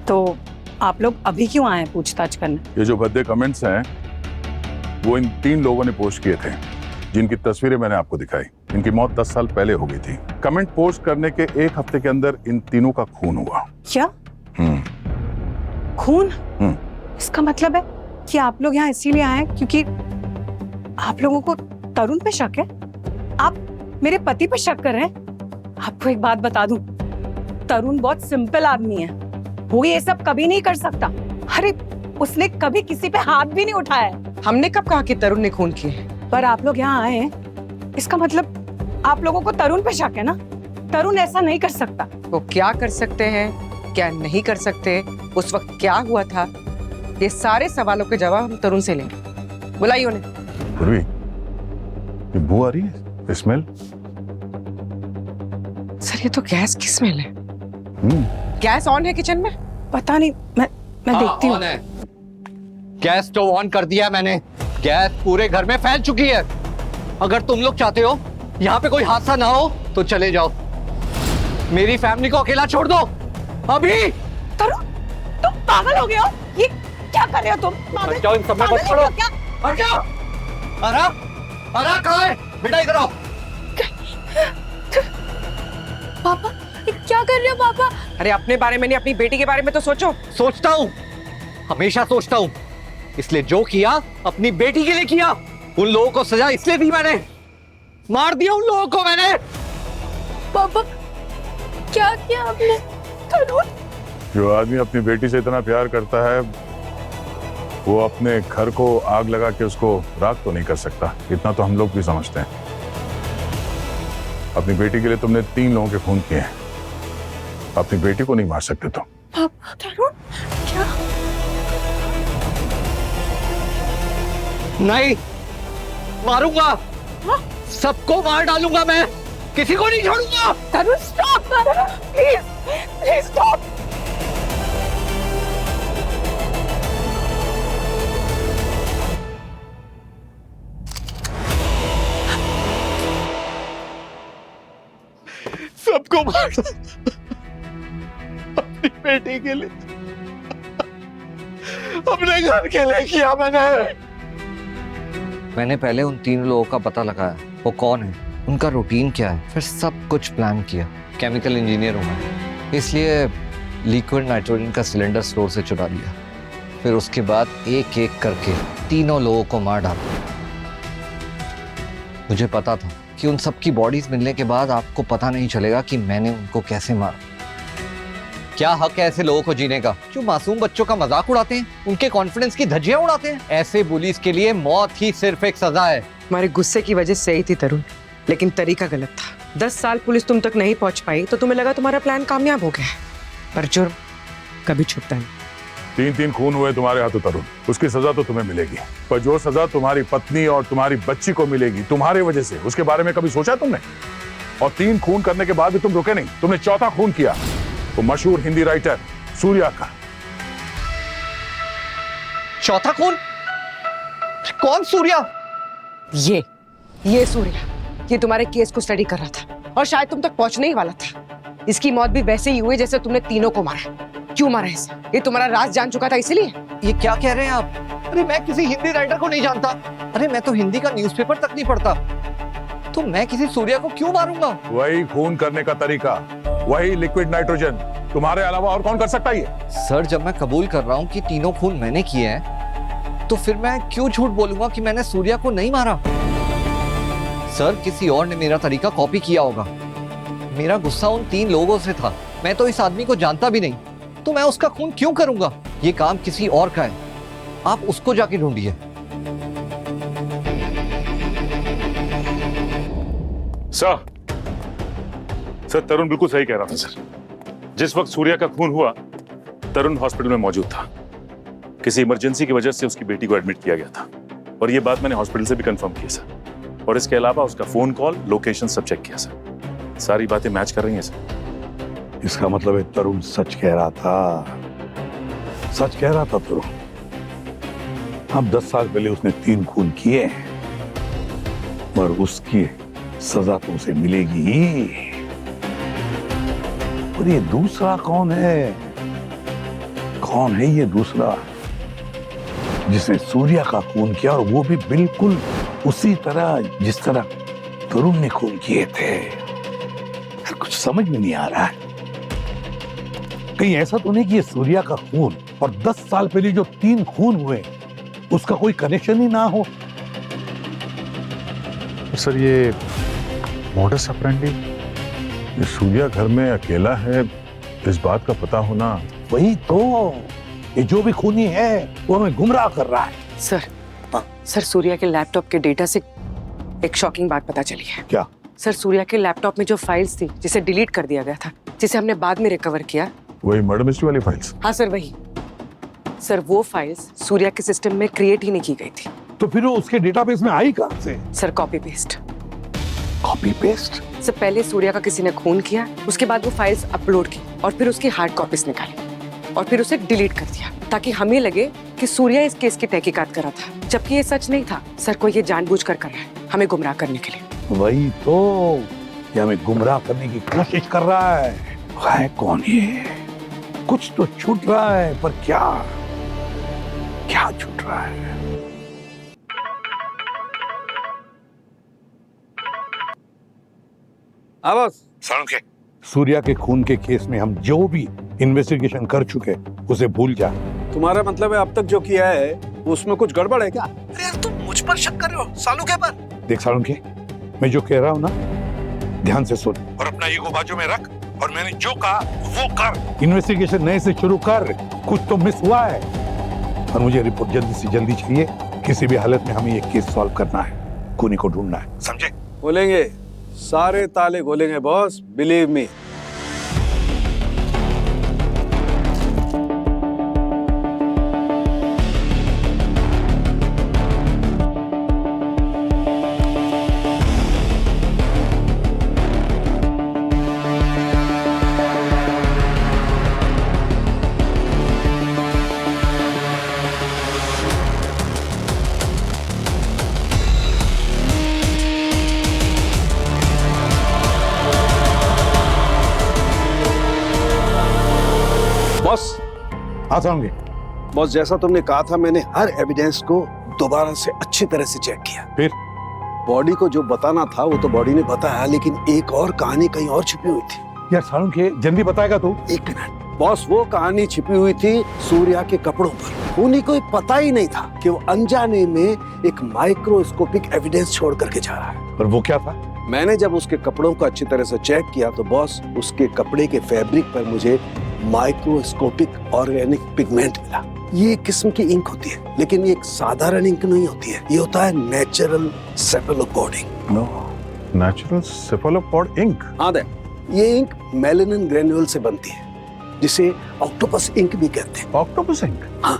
तो आप लोग अभी क्यों आए हैं पूछताछ करने? ये जो भद्दे कमेंट्स हैं वो इन 3 लोगों ने पोस्ट किए थे, जिनकी तस्वीरें मैंने आपको दिखाई। इनकी मौत 10 साल पहले हो गई थी। कमेंट पोस्ट करने के 1 हफ्ते के अंदर इन तीनों का खून हुआ। क्या खून? इसका मतलब है कि आप लोग यहाँ इसीलिए आए हैं क्योंकि आप लोगों को तरुण पे शक है? आप मेरे पति पे शक कर रहे हैं? आपको एक बात बता दूं, तरुण बहुत सिंपल आदमी है, वो ये सब कभी नहीं कर सकता। अरे उसने कभी किसी पे हाथ भी नहीं उठाया। हमने कब कहा कि तरुण ने खून किए? पर आप लोग यहाँ आए हैं, इसका मतलब आप लोगों को तरुण पे शक है ना? तरुण ऐसा नहीं कर सकता। वो क्या कर सकते हैं, क्या नहीं कर सकते, उस वक्त क्या हुआ था, ये सारे सवालों के जवाब हम तरुण से लेंगे। बुलाइए उन्हें। पूर्वी, ये बू आ रही है, स्मेल। सर ये तो गैस की स्मेल है। गैस ऑन है किचन में? पता नहीं, मैं देखती हूँ। गैस स्टोव ऑन कर दिया मैंने। गैस पूरे घर में फैल चुकी है। अगर तुम लोग चाहते हो यहाँ पे कोई हादसा ना हो तो चले जाओ, मेरी फैमिली को अकेला छोड़ दो अभी। तरुण, तुम पागल हो गए हो? ये क्या कर रहे हो तुम? हट जाओ, इन सब में मत पड़ो। हट जाओ। अरा, अरा कहाँ है? बेटा इधर आओ। पापा ये क्या कर रहे हो पापा? अरे अपने बारे में नहीं, अपनी बेटी के बारे में तो सोचो। सोचता हूँ, हमेशा सोचता हूँ, इसलिए जो किया अपनी बेटी के लिए किया। उन लोगों को सजा इसलिए दी मैंने, मार दिया उन लोगों को मैंने। पापा क्या किया आपने? तरुण, जो आदमी अपनी बेटी से इतना प्यार करता है वो अपने घर को आग लगा के उसको राख तो नहीं कर सकता, इतना तो हम लोग भी समझते हैं। अपनी बेटी के लिए तुमने 3 लोगों के खून किए हैं, अपनी बेटी को नहीं मार सकते तुम। पापा तरुण क्या? नहीं मारूंगा, सबको मार डालूंगा मैं, किसी को नहीं छोड़ूंगा। तरुण स्टॉप, प्लीज प्लीज स्टॉप। सबको मार अपनी बेटी के लिए, अपने घर के लिए किया मैंने पहले उन 3 लोगों का पता लगाया, वो कौन है, उनका रूटीन क्या है, फिर सब कुछ प्लान किया। केमिकल इंजीनियर हूं मैं, इसलिए लिक्विड नाइट्रोजन का सिलेंडर स्टोर से चुरा लिया, फिर उसके बाद एक एक करके 3 लोगों को मार डाला। मुझे पता था कि उन सबकी बॉडीज मिलने के बाद आपको पता नहीं चलेगा कि मैंने उनको कैसे मारा। क्या हक है ऐसे लोगों को जीने का जो मासूम बच्चों का मजाक उड़ाते हैं, उनके कॉन्फिडेंस की धज्जियां उड़ाते हैं? ऐसे बुलीज के लिए मौत ही सिर्फ एक सजा है। हमारे गुस्से की वजह से ही थी तरुण, लेकिन तरीका गलत था। 10 साल पुलिस तुम तक नहीं पहुंच पाई तो तुम्हें लगा तुम्हारा प्लान कामयाब हो गया है, पर जुर्म कभी छुपता नहीं। 3 खून हुए तुम्हारे हाथों तरुण, उसकी सजा तो तुम्हें मिलेगी, पर जो सजा तुम्हारी पत्नी और तुम्हारी बच्ची को मिलेगी तुम्हारी वजह से, उसके बारे में कभी सोचा तुमने? और 3 खून करने के बाद भी तुम रुके नहीं, तुमने 4था खून किया, वो मशहूर हिंदी राइटर सूर्या का। 4था खून? कौन सूर्या? ये सूर्या, ये तुम्हारे केस को स्टडी कर रहा था और शायद तुम तक पहुंचने ही वाला था। इसकी मौत भी वैसे ही हुई जैसे तुमने 3 को मारा। क्यों मारा इसे? ये तुम्हारा राज जान चुका था इसीलिए? ये क्या कह रहे हैं आप? अरे मैं किसी हिंदी राइटर को नहीं जानता, अरे मैं तो हिंदी का न्यूज़पेपर तक नहीं पढ़ता, तो मैं किसी सूर्या को क्यों मारूंगा? वही खून करने का तरीका, वही लिक्विड नाइट्रोजन, तुम्हारे अलावा और कौन कर सकता है ये? सर जब मैं कबूल कर रहा हूँ कि 3 खून मैंने किए हैं, तो फिर मैं क्यों झूठ बोलूंगा कि मैंने सूर्या को नहीं मारा? सर, किसी और ने मेरा तरीका कॉपी किया होगा। मेरा गुस्सा उन 3 लोगों से था। मैं तो इस आदमी को जानता भी नहीं, तो मैं उसका खून क्यों करूंगा? ये काम किसी और का है, आप उसको जाके ढूंढिए। सर, तरुण बिल्कुल सही कह रहा था सर। जिस वक्त सूर्या का खून हुआ, तरुण हॉस्पिटल में मौजूद था। किसी इमरजेंसी की वजह से उसकी बेटी को एडमिट किया गया था, और ये बात मैंने हॉस्पिटल से भी कंफर्म की सर। और इसके अलावा उसका फोन कॉल, लोकेशन सब चेक किया सर। सारी बातें मैच कर रही हैं सर। इसका मतलब है तरुण सच कह रहा था, सच कह रहा था तरुण। अब 10 साल पहले उसने 3 खून किए, पर उसकी सजा तो उसे मिलेगी ही। और ये दूसरा कौन है? कौन है ये दूसरा जिसने सूर्या का खून किया, और वो भी बिल्कुल उसी तरह जिस तरह तरुण ने खून किए थे? कुछ समझ में नहीं आ रहा है। कहीं ऐसा तो नहीं कि ये सूर्या का खून और 10 साल पहले जो 3 खून हुए उसका कोई कनेक्शन ही ना हो? सर, ये मोडस ऑपरेंडी, ये सूर्या घर में अकेला है, इस बात का पता होना। वही तो, ये जो भी खूनी है वो हमें गुमराह कर रहा है। सर, सूर्या के लैपटॉप के डेटा से एक शॉकिंग बात पता चली है। क्या? सर, सूर्या के लैपटॉप में जो फाइल्स थी, जिसे डिलीट कर दिया गया था, जिसे हमने बाद में रिकवर किया, वही मर्डर मिस्ट्री वाली फाइल्स? हाँ सर, वही। सर, वो फाइल्स सूर्या के सिस्टम में क्रिएट ही नहीं की गई थी। तो फिर वो उसके डेटाबेस में आई कहां से? Sir, copy paste. Copy paste? Sir, पहले सूर्या का किसी ने खून किया, उसके बाद वो फाइल्स अपलोड की और फिर उसकी हार्ड कॉपीज निकाली और फिर उसे डिलीट कर दिया, ताकि हमें लगे कि सूर्या इस केस की तहकीकात कर रहा था, जबकि ये सच नहीं था। सर, कोई ये जानबूझकर कर रहा है, हमें गुमराह करने के लिए। वही तो, ये हमें गुमराह करने की कोशिश कर रहा है कौन ये? कुछ तो छूट रहा है, पर क्या क्या छूट रहा है? बस सूर्या के खून के केस में हम जो भी इन्वेस्टिगेशन कर चुके उसे भूल जा। तुम्हारा मतलब है अब तक जो किया है उसमें कुछ गड़बड़ है क्या? अरे यार, तुम मुझ पर शक कर रहे हो, सालुके पर। देख सालुके, मैं जो कह रहा हूँ ना, ध्यान से सुन और अपना ईगो बाजू में रख, और मैंने जो कहा वो कर। इन्वेस्टिगेशन नए से शुरू कर, कुछ तो मिस हुआ है, और मुझे रिपोर्ट जल्दी से जल्दी चाहिए। किसी भी हालत में हमें ये केस सॉल्व करना है, खूनी को ढूंढना है, समझे? बोलेंगे, सारे ताले खोलेंगे बॉस, बिलीव मी। बॉस, हाँ समझे। बॉस, जैसा तुमने कहा था, मैंने हर एविडेंस को दोबारा से अच्छी तरह से चेक किया। फिर बॉडी को जो बताना था वो तो बॉडी ने बताया, लेकिन एक और कहानी कहीं और छिपी हुई थी। यार सालुके, जल्दी बताएगा तू? 1 मिनट बॉस, वो कहानी छिपी हुई थी सूर्या के कपड़ों पर। खूनी को पता ही नहीं था कि वो अनजाने में एक माइक्रोस्कोपिक एविडेंस छोड़ करके जा रहा है। और वो क्या था? मैंने जब उसके कपड़ों को अच्छी तरह से चेक किया तो बॉस, उसके कपड़े के फैब्रिक पर मुझे माइक्रोस्कोपिक ऑर्गेनिक पिगमेंट मिला। ये एक किस्म की इंक होती है, लेकिन ये एक साधारण इंक नहीं होती है, ये होता है natural cephalopod ink. No, natural cephalopod ink? हाँ दे, ये इंक मेलानिन ग्रेन्यूल से बनती है, जिसे ऑक्टोपस इंक भी कहते हैं। Octopus ink? हाँ,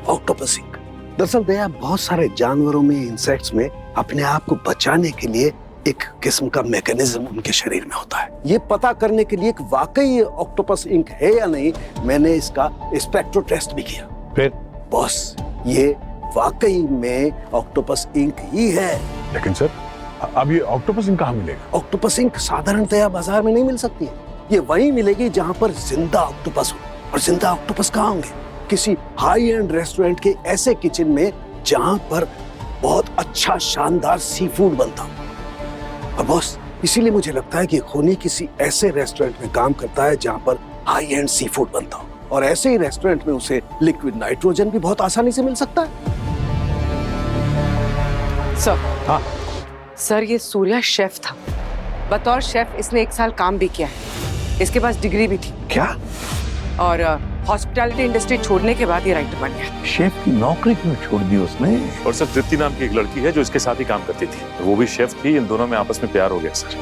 ऑक्टोपस इंक। दरअसल दया, बहुत सारे जानवरों में, इंसेक्ट्स में अपने आप को बचाने के लिए एक किस्म का मैकेनिज्म उनके शरीर में होता है। ये पता करने के लिए कि वाकई ये ऑक्टोपस इंक है या नहीं, मैंने इसका स्पेक्ट्रो टेस्ट भी किया। फिर बॉस, ये वाकई में ऑक्टोपस इंक ही है। लेकिन सर, अब ये ऑक्टोपस इंक कहाँ मिलेगा? ऑक्टोपस इंक साधारणतया बाजार में नहीं मिल सकती है। ये वहीं मिलेगी जहाँ पर जिंदा ऑक्टोपस हो। और जिंदा ऑक्टोपस कहाँ होंगे? किसी हाई एंड रेस्टोरेंट के ऐसे किचन में जहाँ पर बहुत अच्छा शानदार सी फूड बनता हो। और बॉस, इसीलिए मुझे लगता है कि खूनी किसी ऐसे रेस्टोरेंट में काम करता है जहाँ पर हाई एंड सी फूड बनता हो, और ऐसे ही रेस्टोरेंट में उसे लिक्विड नाइट्रोजन भी बहुत आसानी से मिल सकता है। सर। हाँ। सर ये सूर्या शेफ था। बतौर शेफ इसने 1 साल काम भी किया है। इसके पास डिग्री भी थी। क्या? और हॉस्पिटैलिटी इंडस्ट्री छोड़ने के बाद ये राइटर बन गया। शेफ की नौकरी क्यों छोड़ दी उसने? और सर तृप्ति नाम की एक लड़की है जो इसके साथ ही काम करती थी, वो भी शेफ थी। इन दोनों में आपस में प्यार हो गया सर।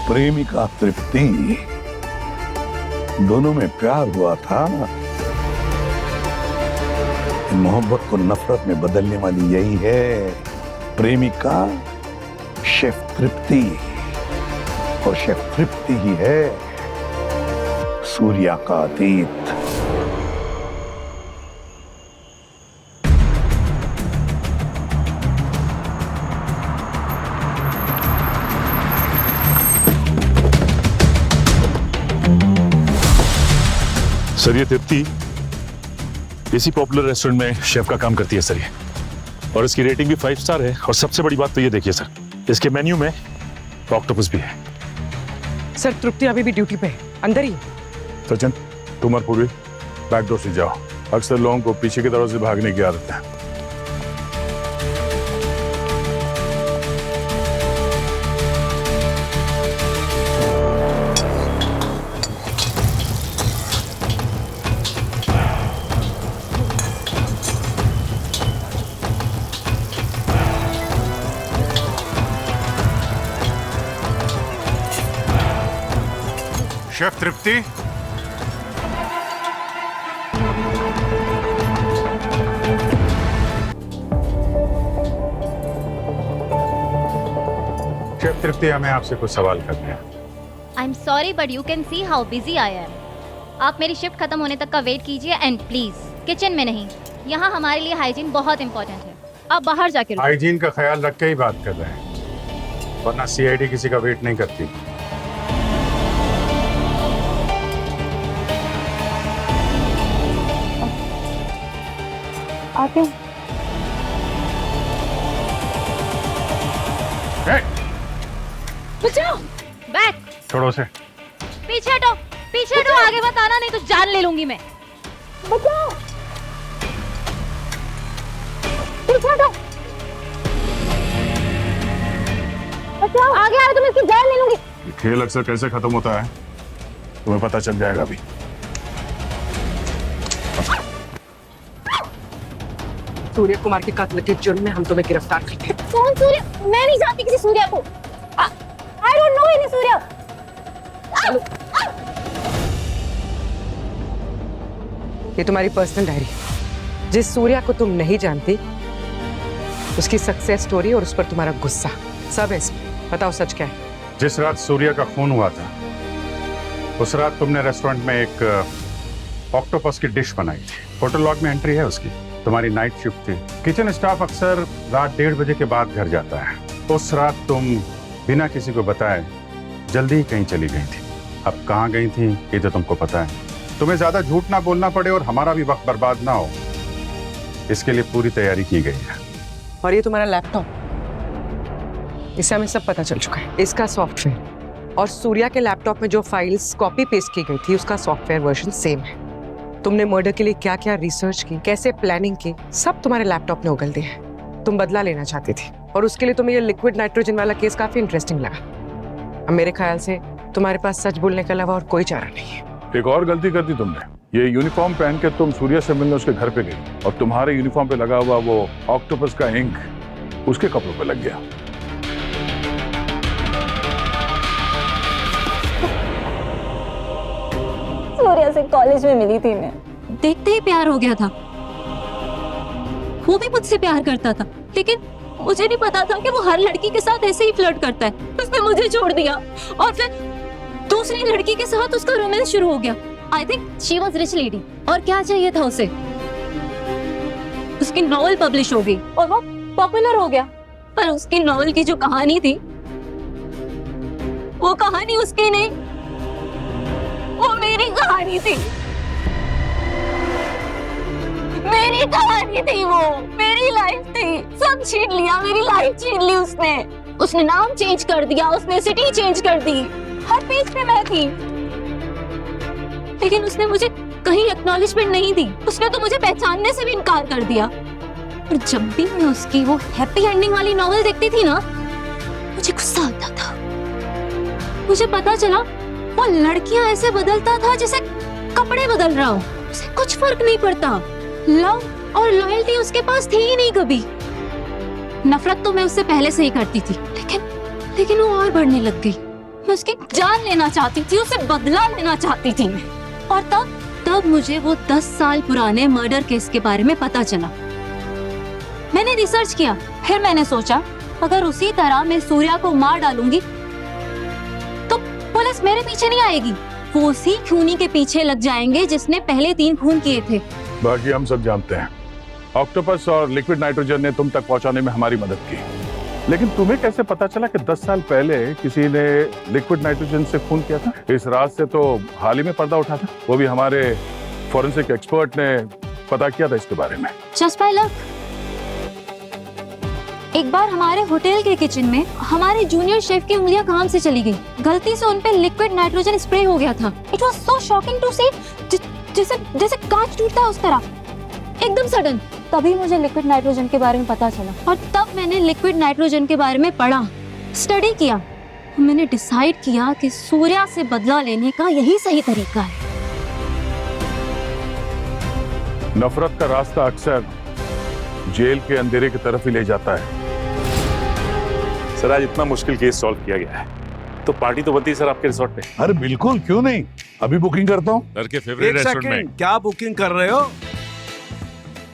प्रेमिका तृप्ति, दोनों में प्यार हुआ था। मोहब्बत को नफरत में बदलने वाली यही है, प्रेमिका शेफ तृप्ति, और शेफ तृप्ति ही है सूर्या का अतीत। सर ये तृप्ति इसी पॉपुलर रेस्टोरेंट में शेफ का काम करती है सर ये, और इसकी रेटिंग भी 5 स्टार है। और सबसे बड़ी बात तो ये देखिए सर, इसके मेन्यू में ऑक्टोपस भी है। सर तृप्ति अभी भी ड्यूटी पे है, अंदर ही। सचिन, तुम और पूर्वी बैक डोर से जाओ। अक्सर लोगों को पीछे की तरफ से भागने की आदत है। शेफ तृप्ति, शेफ तृप्ति, हमें आपसे कुछ सवाल करने हैं। I am sorry but you can see how busy I am. आप मेरी शिफ्ट खत्म होने तक का वेट कीजिए एंड प्लीज किचन में नहीं, यहाँ हमारे लिए हाइजीन बहुत इंपॉर्टेंट है। आप बाहर जाके रुको। हाइजीन का ख्याल रख के ही बात कर रहे हैं, वरना सीआईडी किसी का वेट नहीं करती। आते हैं। बचाओ, बैक, छोड़ो से। पीछे हटो, पीछे हटो, आगे मत आना नहीं तो जान ले लूंगी मैं। बचाओ, पीछे हटो, बचाओ, आगे आए तो मैं इसकी जान ले लूंगी। खेल अक्सर कैसे खत्म होता है तुम्हें पता चल जाएगा अभी। सूर्य कुमार के कत्ल के जुर्म में हम तुम्हें गिरफ्तार करते हैं। कौन सूर्य? मैं नहीं जानती किसी सूर्या को। I don't know any Surya. ये तुम्हारी पर्सनल डायरी, जिस सूर्या को तुम नहीं जानती उसकी सक्सेस स्टोरी और उस पर तुम्हारा गुस्सा सब है इसमें। बताओ सच क्या है? जिस रात सूर्या का खून हुआ था उस रात तुमने रेस्टोरेंट में एक ऑक्टोपस की डिश बनाई थी। होटल लॉग में एंट्री है उसकी। तुम्हारी नाइट शिफ्ट थी। किचन स्टाफ अक्सर रात 1:30 बजे के बाद घर जाता है। उस रात तुम बिना किसी को बताए जल्दी ही कहीं चली गई थी। अब कहाँ गई थी ये तो तुमको पता है। तुम्हें ज्यादा झूठ ना बोलना पड़े और हमारा भी वक्त बर्बाद ना हो, इसके लिए पूरी तैयारी की गई है। और ये तुम्हारा लैपटॉप, इससे हमें सब पता चल चुका है। इसका सॉफ्टवेयर और सूर्या के लैपटॉप में जो फाइल्स कॉपी पेस्ट की गई थी उसका सॉफ्टवेयर वर्जन सेम है। तुमने मर्डर के लिए क्या क्या रिसर्च की, कैसे प्लानिंग की, सब तुम्हारे लैपटॉप ने उगल दिया है। तुम बदला लेना चाहती थी और उसके लिए तुम्हें ये लिक्विड नाइट्रोजन वाला केस काफी इंटरेस्टिंग लगा। अब मेरे ख्याल से तुम्हारे पास सच बोलने के अलावा और कोई चारा नहीं है। एक और गलती कर दी तुमने। ये यूनिफॉर्म पहन के तुम सूर्या से मिलने उसके घर पे गई और तुम्हारे यूनिफॉर्म पे लगा हुआ वो ऑक्टोपस का इंक उसके कपड़ों पे लग गया। सूर्या से कॉलेज में मिली थी मैं। देखते ही प्यार हो गया था। वो भी मुझसे प्यार करता था, लेकिन मुझे नहीं पता था कि वो हर लड़की के साथ ऐसे ही फ्लर्ट करता है। उसने मुझे छोड़ दिया और फिर दूसरी लड़की के साथ उसका रोमांस शुरू हो गया। I think she was rich lady. और क्या चाहिए था उसे? उसकी नॉवल पब्लिश हो गई और वो पॉपुलर हो गया। पर उसकी नॉवल की जो कहानी थी वो कहानी उसकी नहीं, वो मेरी कहानी थी। मेरी कहानी थी, वो मेरी लाइफ थी। सब छीन लिया, मेरी लाइफ छीन ली उसने। उसने नाम चेंज कर दिया, उसने सिटी चेंज कर दी। हर पेज पे मैं थी, लेकिन उसने मुझे कहीं एक्नॉलेजमेंट नहीं दी। उसने तो मुझे पहचानने से भी इनकार कर दिया। और जब भी मैं उसकी वो हैप्पी एंडिंग वाली नॉवेल देखती थी ना, मुझे गुस्सा आता था। मुझे पता चला वो लड़कियां ऐसे बदलता था जैसे कपड़े बदल रहा हो, उसे कुछ फर्क नहीं पड़ता। लव और लॉयल्टी उसके पास थी ही नहीं कभी। नफरत तो मैं उससे पहले से ही करती थी, लेकिन वो और बढ़ने लग गई। मैं उसकी जान लेना चाहती थी, उसे बदला लेना चाहती थी मैं। और तब मुझे वो 10 साल पुराने मर्डर केस के बारे में पता चला। मैंने रिसर्च किया, फिर मैंने सोचा अगर उसी तरह मैं सूर्या को मार डालूंगी तो पुलिस मेरे पीछे नहीं आएगी, वो उसी खूनी के पीछे लग जाएंगे जिसने पहले 3 खून किए थे। बाकी हम सब जानते हैं ऑक्टोपस और लिक्विड नाइट्रोजन ने तुम तक पहुंचाने में हमारी मदद की, लेकिन तुम्हें कैसे पता चला कि 10 साल पहले किसी ने लिक्विड नाइट्रोजन से खून किया था? इस रात से तो हाल ही में पर्दा उठा था, वो भी हमारे फॉरेंसिक एक्सपर्ट ने पता किया था इसके बारे में। जस्ट बाय लक एक बार हमारे होटल के किचन में हमारे जूनियर शेफ की उंगलियां काम से चली गई। गलती से उन पे लिक्विड नाइट्रोजन स्प्रे हो गया था। It was so shocking to see, जैसे कांच टूटता है उस तरह, एकदम सडन। तभी मुझे लिक्विड नाइट्रोजन के बारे में पता चला और तब मैंने लिक्विड नाइट्रोजन के बारे में पढ़ा, स्टडी किया। मैंने डिसाइड किया कि सूर्या से बदला लेने का यही सही तरीका है। नफरत का रास्ता अक्सर जेल के अंधेरे की तरफ ही ले जाता है। सर आज इतना मुश्किल केस सॉल्व किया गया है, तो पार्टी तो बनती है सर आपके रिसोर्ट पे। अरे बिल्कुल, क्यों नहीं, अभी बुकिंग करता हूँ। सर के फेवरेट रेस्टोरेंट में। क्या बुकिंग कर रहे हो?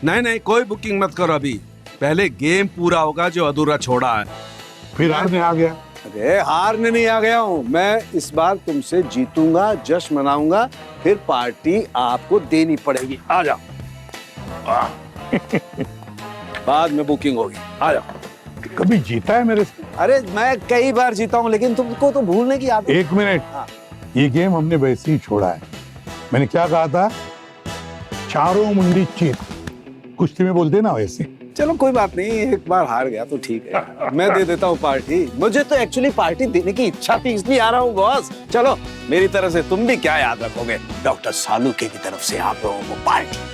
नहीं, कोई बुकिंग मत करो अभी, पहले गेम पूरा होगा जो अधूरा छोड़ा है। फिर हारने आ गया। अरे हारने नहीं आ गया हूँ मैं, इस बार तुमसे जीतूंगा, जश्न मनाऊंगा, फिर पार्टी आपको देनी पड़ेगी। आ जाओ। बाद में बुकिंग होगी, आ जाओ। कभी जीता है मेरे से? अरे मैं कई बार जीता हूँ, लेकिन तुमको तो भूलने की आदत। 1 मिनट, ये गेम हमने वैसे ही छोड़ा है। मैंने क्या कहा था? चारों मुंडी चीत, कुश्ती में बोलते ना वैसे। चलो कोई बात नहीं, एक बार हार गया तो ठीक है, मैं दे देता हूँ पार्टी। मुझे तो एक्चुअली पार्टी देने की इच्छा थी, इसलिए आ रहा हूँ बॉस। चलो मेरी तरफ से तुम भी क्या याद रखोगे, डॉक्टर सालुके की तरफ से आप लोगों को पार्टी।